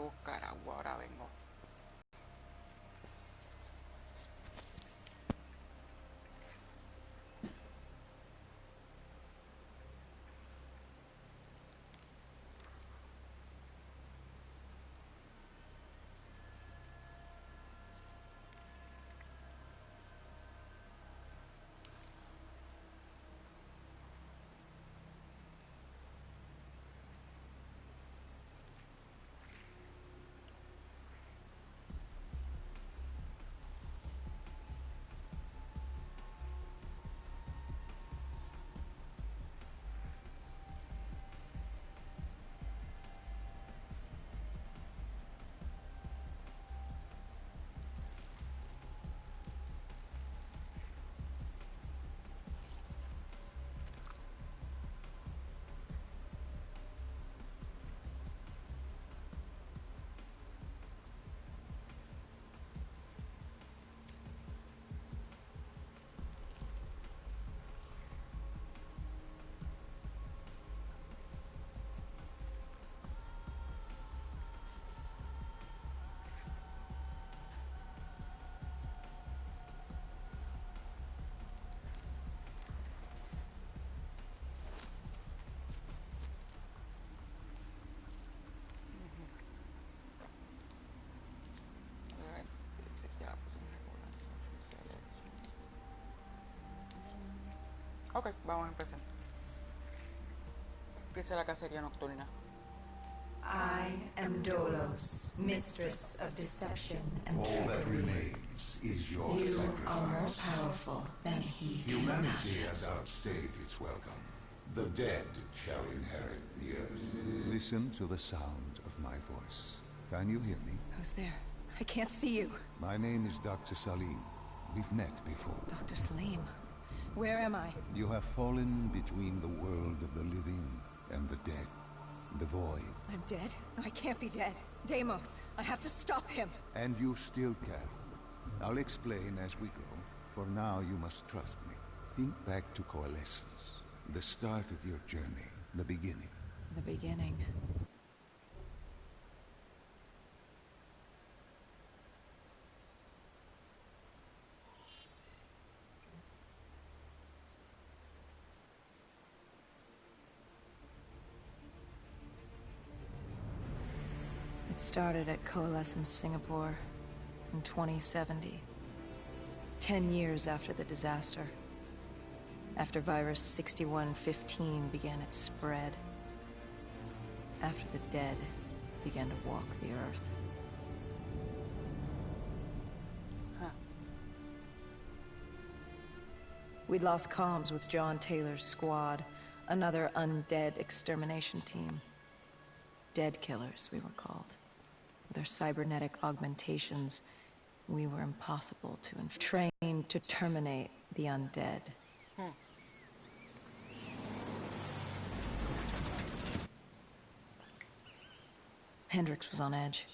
buscar agua, ahora vengo. Ok, vamos a empezar. Empieza la cacería nocturna. I am Dolos, mistress of deception and all trickery. That remains is your You sacrifice. are more powerful than he can Humanity imagine. has outstayed its welcome. The dead shall inherit the earth. Listen to the sound of my voice. Can you hear me? Who's there? I can't see you. My name is Dr. Salim. We've met before. Dr. Salim. Where am I? You have fallen between the world of the living and the dead. The void. I'm dead? I can't be dead. Deimos, I have to stop him. And you still can. I'll explain as we go. For now, you must trust me. Think back to Coalescence. The start of your journey. The beginning. The beginning. It started at Coalescence Singapore in 2070. 10 years after the disaster. After virus 6115 began its spread. After the dead began to walk the earth. Huh. We'd lost comms with John Taylor's squad, another undead extermination team. Dead killers, we were called. With our cybernetic augmentations, we were impossible to train to terminate the undead. Hendrix was on edge.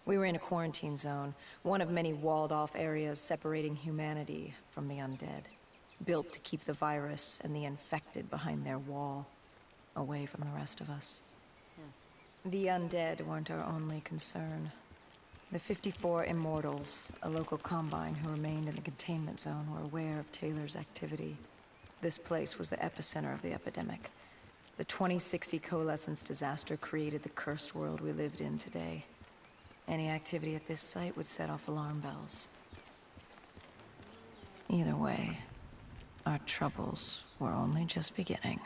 We were in a quarantine zone, one of many walled-off areas separating humanity from the undead, built to keep the virus and the infected behind their wall, away from the rest of us. The undead weren't our only concern. The 54 Immortals, a local combine who remained in the containment zone, were aware of Taylor's activity. This place was the epicenter of the epidemic. The 2060 Coalescence disaster created the cursed world we lived in today. Any activity at this site would set off alarm bells. Either way, our troubles were only just beginning.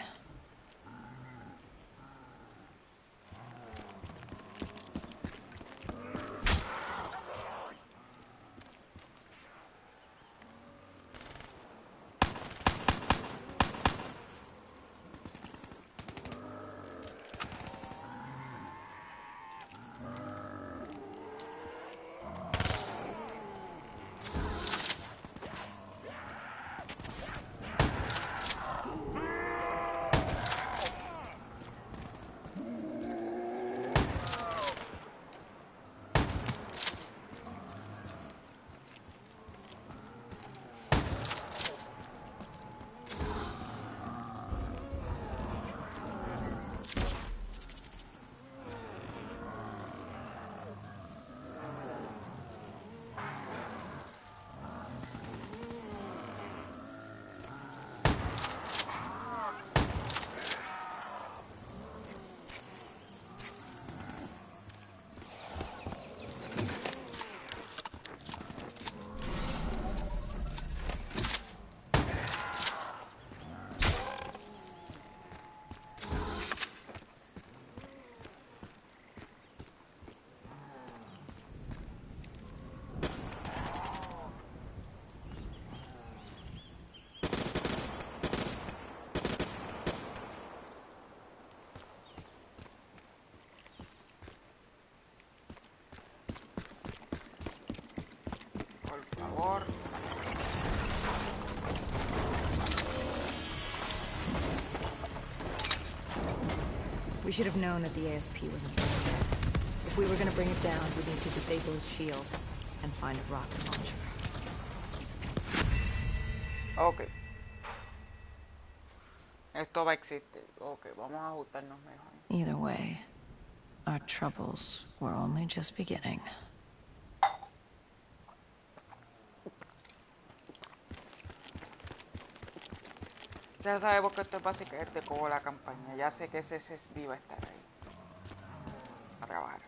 should have known that the ASP wasn't going to dead. If we were going to bring it down, we'd need to disable his shield and find a rocket launcher. Ok. Esto va a existir. Ok, vamos a ajustarnos mejor. Either way, our troubles were only just beginning. Ya sabemos que esto es básicamente como la campaña. Ya sé que ese SSD va a estar ahí. A trabajar.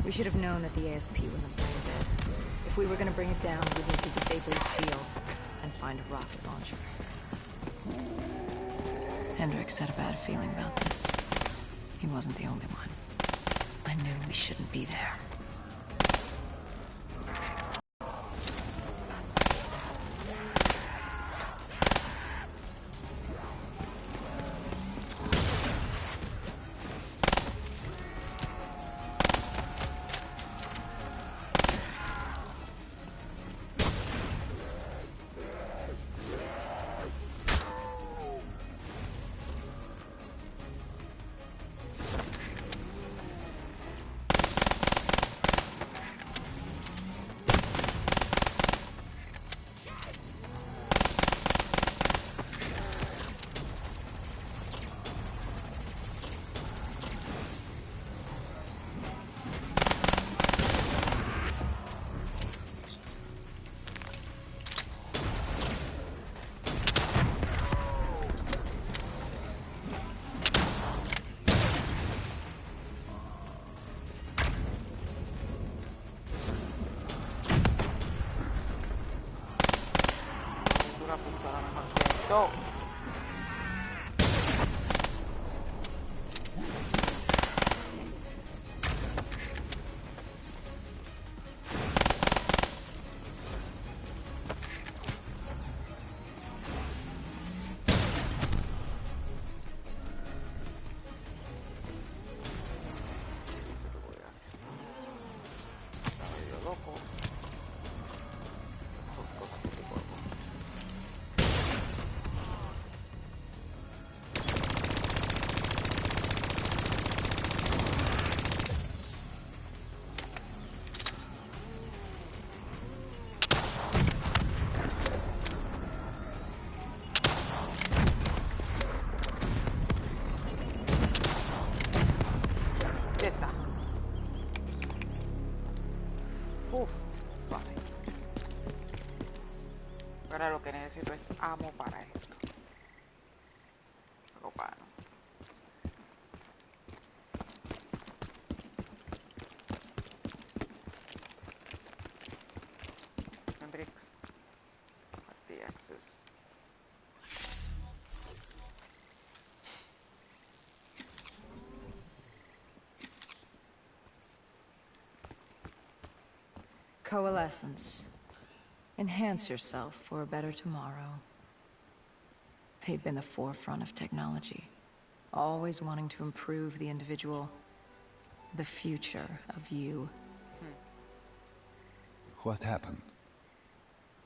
We should have known that the ASP wasn't going to dead. If we were going to bring it down, we'd need to disable his shield and find a rocket launcher. Hendricks had a bad feeling about this. He wasn't the only one. I knew we shouldn't be there. Una pistola mejor que esto. ¿Qué voy a hacer? Está medio loco. Son cosas que te puedo. Ya está. Fácil. Ahora lo que necesito es ammo para esto. Ropa, ¿no? Hendrix. Party access. Coalescence. Enhance yourself for a better tomorrow. They'd been the forefront of technology, always wanting to improve the individual, the future of you. What happened?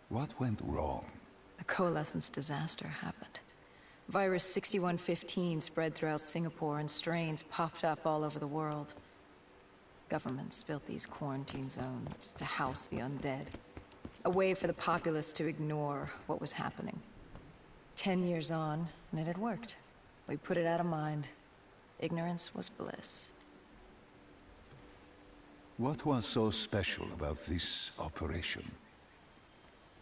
What went wrong? The Coalescence disaster happened. Virus 6115 spread throughout Singapore and strains popped up all over the world. Governments built these quarantine zones to house the undead. A way for the populace to ignore what was happening. 10 years on, and it had worked. We put it out of mind. Ignorance was bliss. What was so special about this operation?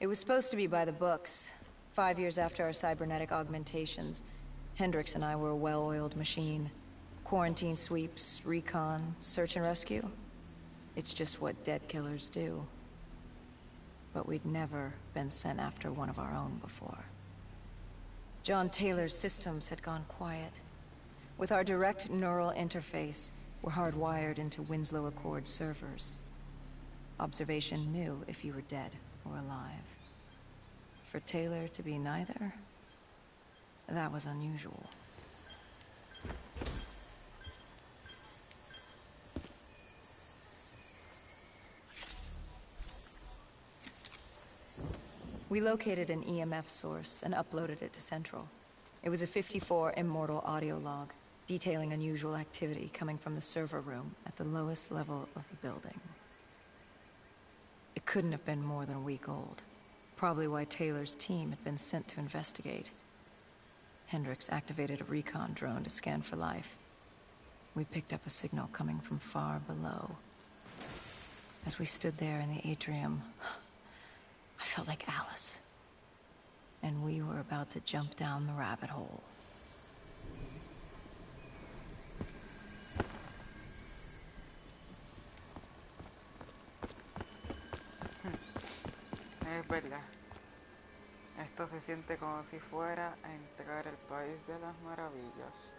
It was supposed to be by the books. 5 years after our cybernetic augmentations, Hendricks and I were a well-oiled machine. Quarantine sweeps, recon, search and rescue. It's just what dead killers do. But we'd never been sent after one of our own before. John Taylor's systems had gone quiet. With our direct neural interface, we're hardwired into Winslow Accord servers. Observation knew if you were dead or alive. For Taylor to be neither, that was unusual. We located an EMF source and uploaded it to Central. It was a 54 immortal audio log, detailing unusual activity coming from the server room at the lowest level of the building. It couldn't have been more than a week old. Probably why Taylor's team had been sent to investigate. Hendricks activated a recon drone to scan for life. We picked up a signal coming from far below. As we stood there in the atrium, I felt like Alice. And we were about to jump down the rabbit hole. Es verdad. Esto se siente como si fuera a entrar al país de las maravillas.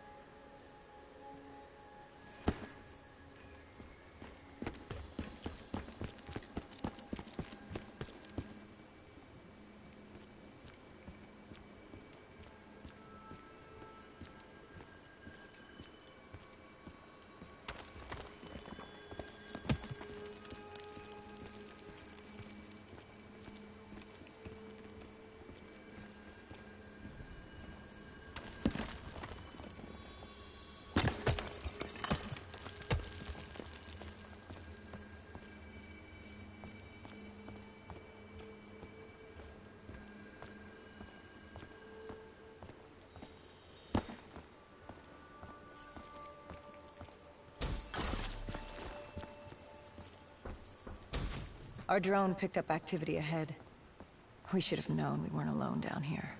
Our drone picked up activity ahead. We should have known we weren't alone down here.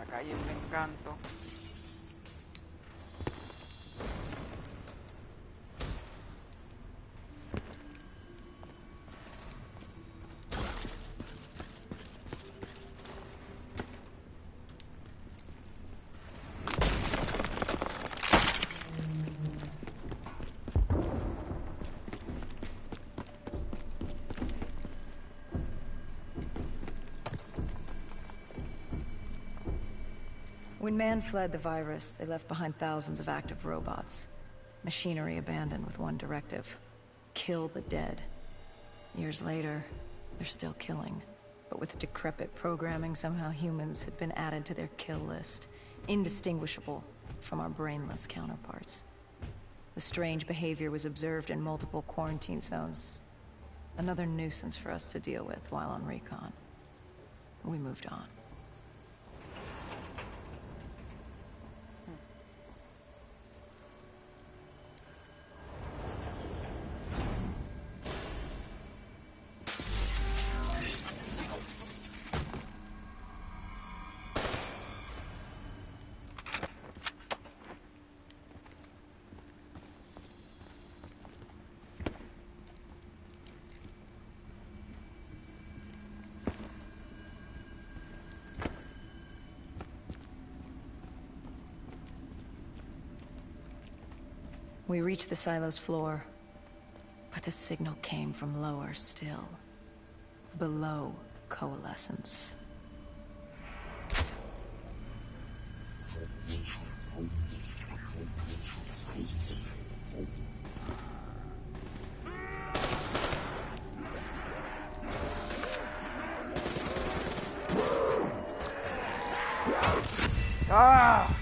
Calle del Encanto. When man fled the virus, they left behind thousands of active robots. Machinery abandoned with one directive: kill the dead. Years later, they're still killing. But with decrepit programming, somehow humans had been added to their kill list, indistinguishable from our brainless counterparts. The strange behavior was observed in multiple quarantine zones. Another nuisance for us to deal with while on recon. We moved on. We reached the silo's floor, but the signal came from lower still. Below coalescence. Ah!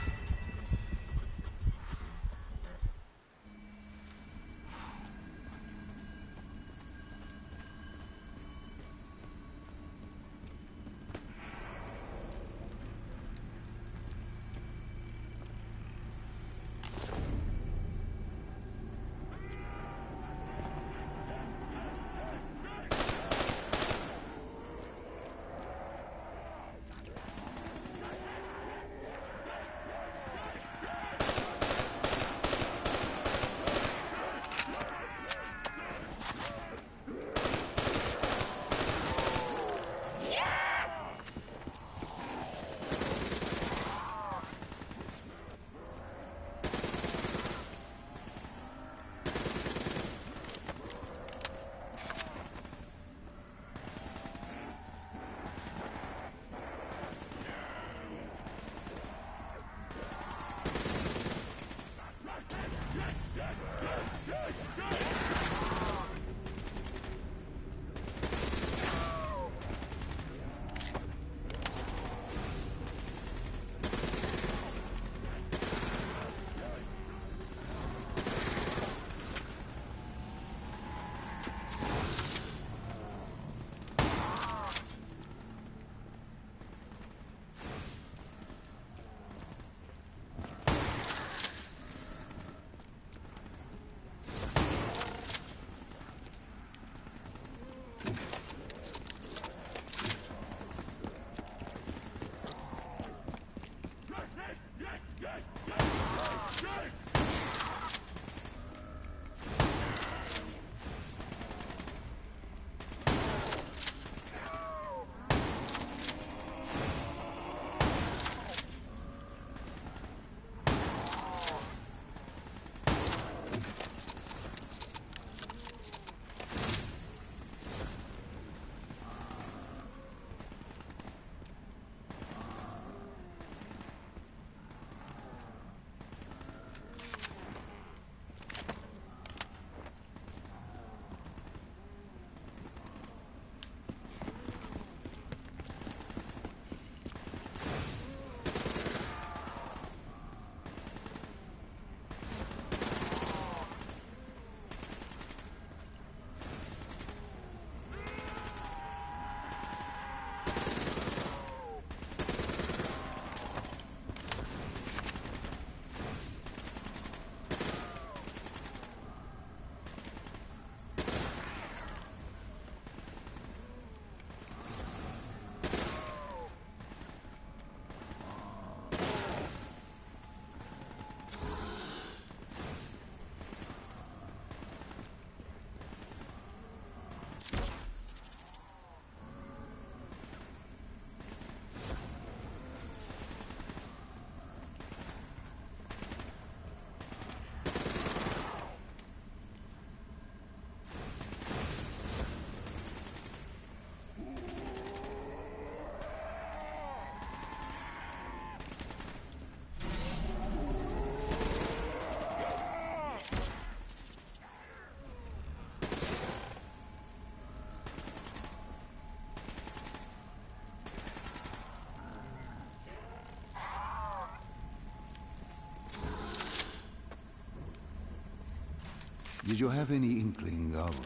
Did you have any inkling of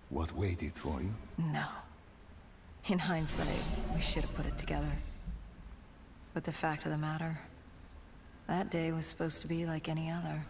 what waited for you? No. In hindsight, we should have put it together. But the fact of the matter, that day was supposed to be like any other.